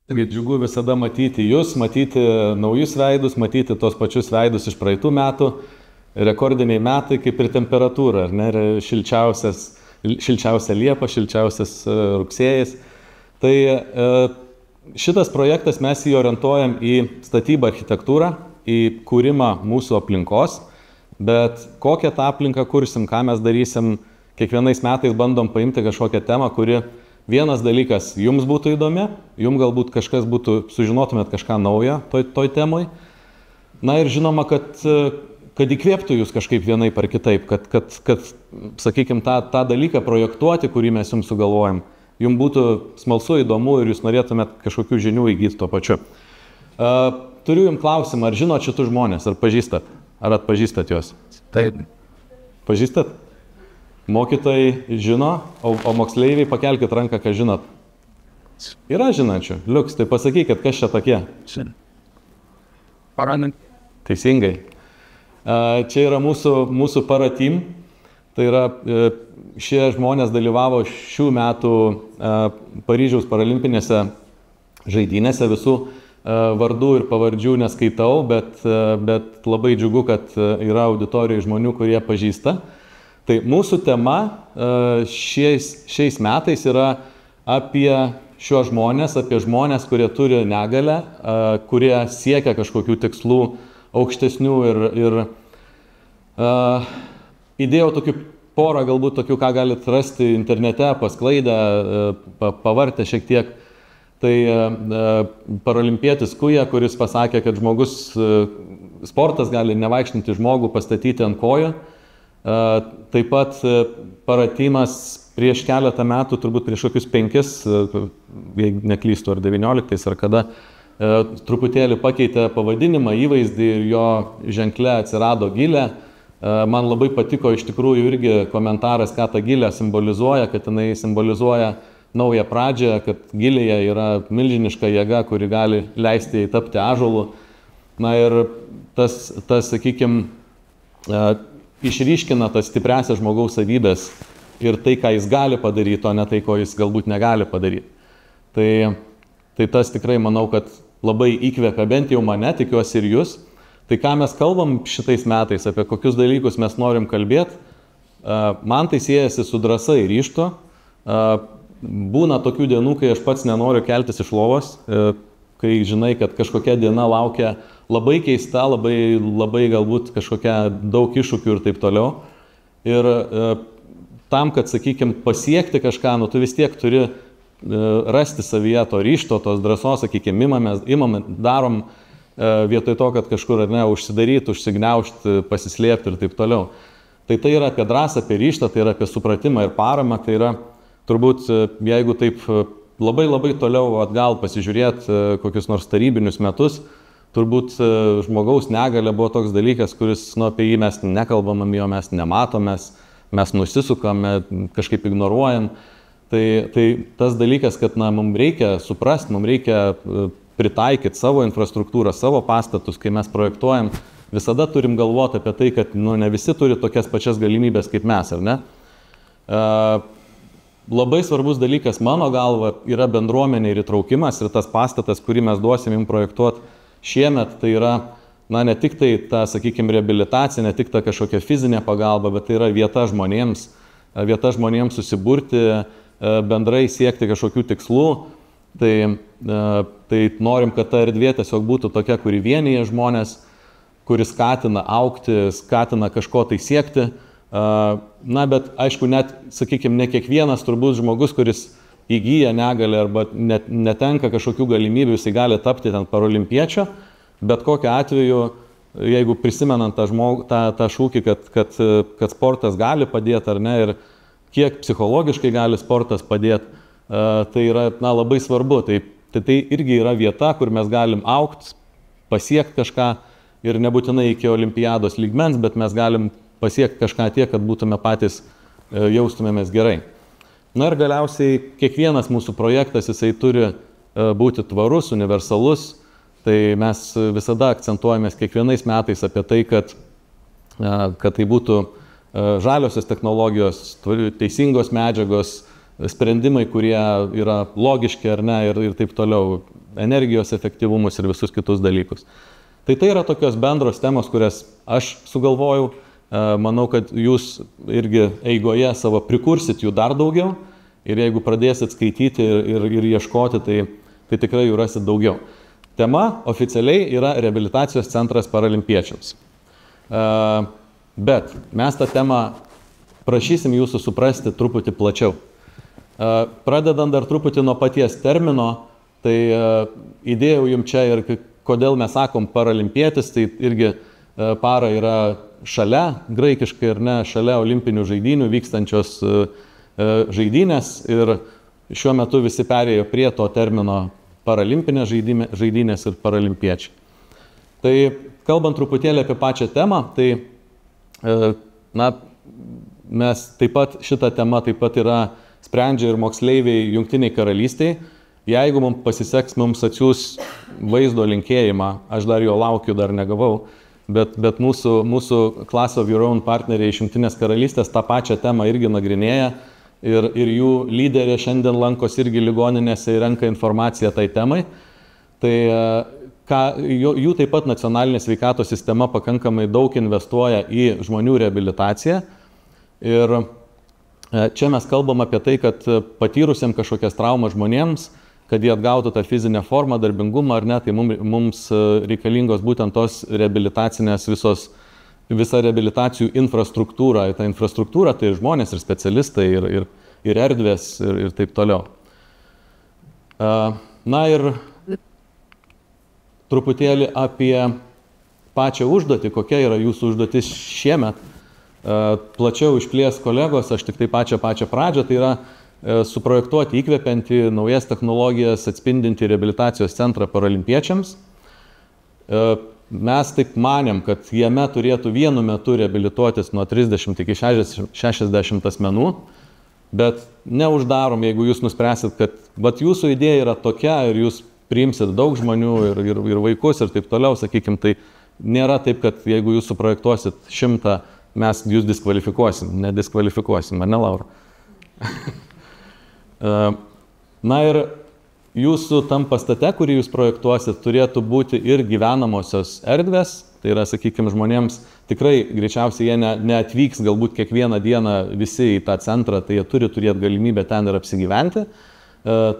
Džiugu visada matyti jūs, matyti naujus veidus, matyti tos pačius veidus iš praeitų metų. Rekordiniai metai kaip ir temperatūra, ar ne? Šilčiausia Liepa, šilčiausias rugsėjas. Tai šitas projektas mes jį orientuojam į statybą architektūrą, į kūrimą mūsų aplinkos, bet kokią tą aplinką kursim, ką mes darysim, kiekvienais metais bandom paimti kažkokią temą, kuri vienas dalykas jums būtų įdomi, jums galbūt kažkas būtų, sužinotumėt kažką naujo toj temoj. Na ir žinoma, kad įkvėptų jūs kažkaip vienaip ar kitaip, kad sakykime, tą dalyką projektuoti, kurį mes jums sugalvojam, jums būtų smalsu, įdomu ir jūs norėtumėt kažkokių žinių įgyti tuo pačiu. Turiu jums klausimą, ar žinot šitus žmonės, ar pažįstat? Ar atpažįstat juos? Taip. Pažįstat? Mokytojai žino, o moksleiviai pakelkit ranką, ką žinot. Yra žinančių. Liuks, tai pasakykit, kas čia tokie. Paranant. Teisingai. Čia yra mūsų paratim. Tai yra, šie žmonės dalyvavo šių metų Paryžiaus paralimpinėse žaidynėse. Visų vardų ir pavardžių neskaitau, bet labai džiugu, kad yra auditorijoje žmonių, kurie pažįsta. Tai mūsų tema šiais metais yra apie šios žmonės, apie žmonės, kurie turi negalią, kurie siekia kažkokių tikslų aukštesnių ir įdėjau tokių porą galbūt tokių, ką galite rasti internete, pasklaidę, pavartę šiek tiek. Tai paralimpietis Kuja, kuris pasakė, kad sportas gali nevaikštinti žmogų pastatyti ant kojų. Taip pat paratimas prieš keletą metų, turbūt prieš kokius 5, jei neklystu, ar 19, ar kada, truputėlį pakeitė pavadinimą, įvaizdį ir jo ženkle atsirado gilė. Man labai patiko iš tikrųjų irgi komentaras, ką ta gilė simbolizuoja, kad jinai simbolizuoja naują pradžią, kad gilėje yra milžiniška jėga, kuri gali leisti jai tapti ąžuolu. Na ir tas sakykime, išryškina tas stipriasias žmogaus savybės ir tai, ką jis gali padaryti, o ne tai, ko jis galbūt negali padaryti. Tai tas tikrai manau, kad labai įkvepia bent jau mane, tikiuosi ir jūs. Tai ką mes kalbam šitais metais, apie kokius dalykus mes norim kalbėti, man tai siejasi su drąsa ir ryžtu. Būna tokių dienų, kai aš pats nenoriu keltis iš lovos, kai žinai, kad kažkokia diena laukia labai keista, labai galbūt kažkokia daug iššūkių ir taip toliau. Ir tam, kad, sakykime, pasiekti kažką, tu vis tiek turi rasti savyje to ryžto, tos drąsos, sakykime, darom vietoj to, kad kažkur užsidaryti, užsigniaužti, pasislėpti ir taip toliau. Tai yra apie drąsą, apie ryžtą, tai yra apie supratimą ir paramą, tai yra turbūt, jeigu taip labai toliau atgal pasižiūrėti kokius nors tarybinius metus, turbūt žmogaus negalia buvo toks dalykas, kuris, apie jį mes nekalbam, jo mes nematom, mes nusisukame, kažkaip ignoruojam. Tai tas dalykas, kad mums reikia suprasti, mums reikia pritaikyti savo infrastruktūrą, savo pastatus, kai mes projektuojam, visada turim galvoti apie tai, kad ne visi turi tokias pačias galimybės kaip mes, ar ne? Labai svarbus dalykas mano galva yra bendruomenė ir įtraukimas ir tas pastatas, kurį mes duosim jums projektuoti šiemet, tai yra ne tik tai ta, sakykime, reabilitacija, ne tik ta kažkokia fizinė pagalba, bet tai yra vieta žmonėms susiburti, bendrai siekti kažkokių tikslų. Tai norim, kad ta erdvė tiesiog būtų tokia, kuri vienyje žmonės, kuri skatina augti, skatina kažko tai siekti. Bet aišku, net, sakykime, ne kiekvienas turbūt žmogus, kuris įgyja negalę arba netenka kažkokių galimybių, jisai gali tapti ten paralimpiečio, bet kokiu atveju, jeigu prisimenant tą šūkį, kad sportas gali padėti ar ne, ir kiek psichologiškai gali sportas padėti, tai yra labai svarbu. Tai irgi yra vieta, kur mes galim augti, pasiekti kažką ir nebūtinai iki olimpiados lygmens, bet mes galim pasiekti kažką tiek, kad būtume patys jaustumėmės gerai. Na ir galiausiai kiekvienas mūsų projektas, jisai turi būti tvarus, universalus. Tai mes visada akcentuojamės kiekvienais metais apie tai, kad tai būtų žaliosios technologijos, teisingos medžiagos, sprendimai, kurie yra logiški ar ne ir taip toliau, energijos efektyvumus ir visus kitus dalykus. Tai yra tokios bendros temos, kurias aš sugalvojau. Manau, kad jūs irgi eigoje savo prikursit jų dar daugiau ir jeigu pradėsit skaityti ir ieškoti, tai tikrai jų rasit daugiau. Tema oficialiai yra reabilitacijos centras paralimpiečiams. Bet mes tą temą prašysim jūsų suprasti truputį plačiau. Pradedant dar truputį nuo paties termino, tai įdėjau jums čia ir kodėl mes sakom paralimpietis, tai irgi para yra šalia, graikiškai ir ne, šalia olimpinių žaidynių vykstančios žaidynės ir šiuo metu visi perėjo prie to termino paralimpinės žaidynės ir paralimpiečiai. Tai kalbant truputėlį apie pačią temą, tai mes taip pat šitą temą taip pat yra sprendžia ir moksleiviai Jungtiniai Karalystėje. Jeigu mums pasiseks, mums atsiūs vaizdo linkėjimą, aš dar jo laukiu, dar negavau, bet mūsų Class of Your Own partneriai iš Jungtinės Karalystės tą pačią temą irgi nagrinėja ir jų lyderė šiandien lankosi irgi ligoninėse ir renka informaciją tai temai. Tai jų taip pat nacionalinė sveikatos sistema pakankamai daug investuoja į žmonių reabilitaciją. Ir čia mes kalbam apie tai, kad patyrusiam kažkokias traumas žmonėms, kad jie atgautų tą fizinę formą, darbingumą ar ne, tai mums reikalingos būtent tos reabilitacinės visa reabilitacijų infrastruktūra. Ta infrastruktūra tai žmonės ir specialistai ir erdvės ir taip toliau. Na ir truputėlį apie pačią užduotį, kokia yra jūsų užduotis šiemet. Plačiau išplės kolegos, aš tik tai pačią pradžią, tai yra suprojektuoti įkvepiantį naujas technologijas atspindinti reabilitacijos centrą paralimpiečiams. Mes taip manėm, kad jame turėtų vienu metu reabilituotis nuo 30 iki 60 asmenų, bet neuždarom, jeigu jūs nuspręsit, kad jūsų idėja yra tokia ir jūs priimsit daug žmonių ir vaikus ir taip toliau, sakykim, tai nėra taip, kad jeigu jūs suprojektuosit 100, mes jūs nediskvalifikuosim, ar ne, Laura? Na ir jūsų tam pastate, kurį jūs projektuosit, turėtų būti ir gyvenamosios erdvės, tai yra, sakykime, žmonėms tikrai greičiausiai jie neatvyks galbūt kiekvieną dieną visi į tą centrą, tai jie turi turėti galimybę ten ir apsigyventi,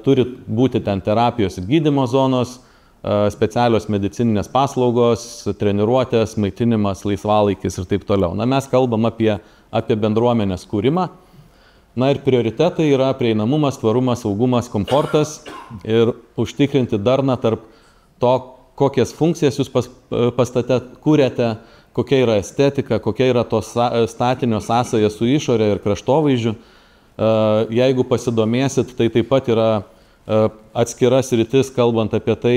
turi būti ten terapijos ir gydymo zonos, specialios medicininės paslaugos, treniruotės, maitinimas, laisvalaikis ir taip toliau. Na, mes kalbam apie bendruomenės kūrimą. Na ir prioritetai yra prieinamumas, tvarumas, saugumas, komfortas ir užtikrinti darną tarp to, kokias funkcijas jūs pastate kūrėte, kokia yra estetika, kokia yra to statinio sąsaja su išorė ir kraštovaizdžiu. Jeigu pasidomėsit, tai taip pat yra atskiras rytis, kalbant apie tai,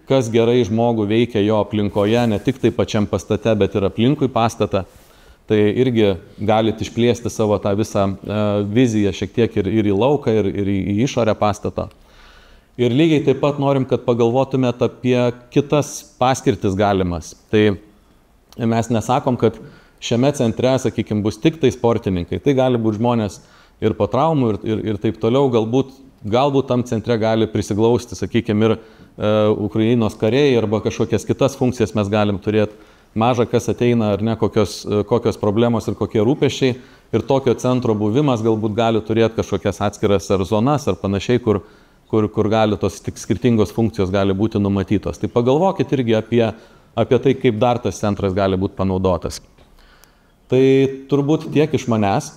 kas gerai žmogų veikia jo aplinkoje, ne tik tai pačiam pastate, bet ir aplinkui pastatą. Tai irgi galite išplėsti savo tą visą viziją šiek tiek ir į lauką, ir į išorę pastatą. Ir lygiai taip pat norim, kad pagalvotumėt apie kitas paskirtis galimas. Tai mes nesakom, kad šiame centre, sakykime, bus tik tai sportininkai. Tai gali būti žmonės ir po traumų ir taip toliau. Galbūt tam centre gali prisiglausti, sakykime, ir Ukrainos kariai arba kažkokias kitas funkcijas mes galim turėti. Maža kas ateina ar ne, kokios problemos ir kokie rūpesčiai. Ir tokio centro buvimas galbūt gali turėti kažkokias atskiras ar zonas ar panašiai, kur gali tos tik skirtingos funkcijos gali būti numatytos. Tai pagalvokit irgi apie tai, kaip dar tas centras gali būti panaudotas. Tai turbūt tiek iš manęs.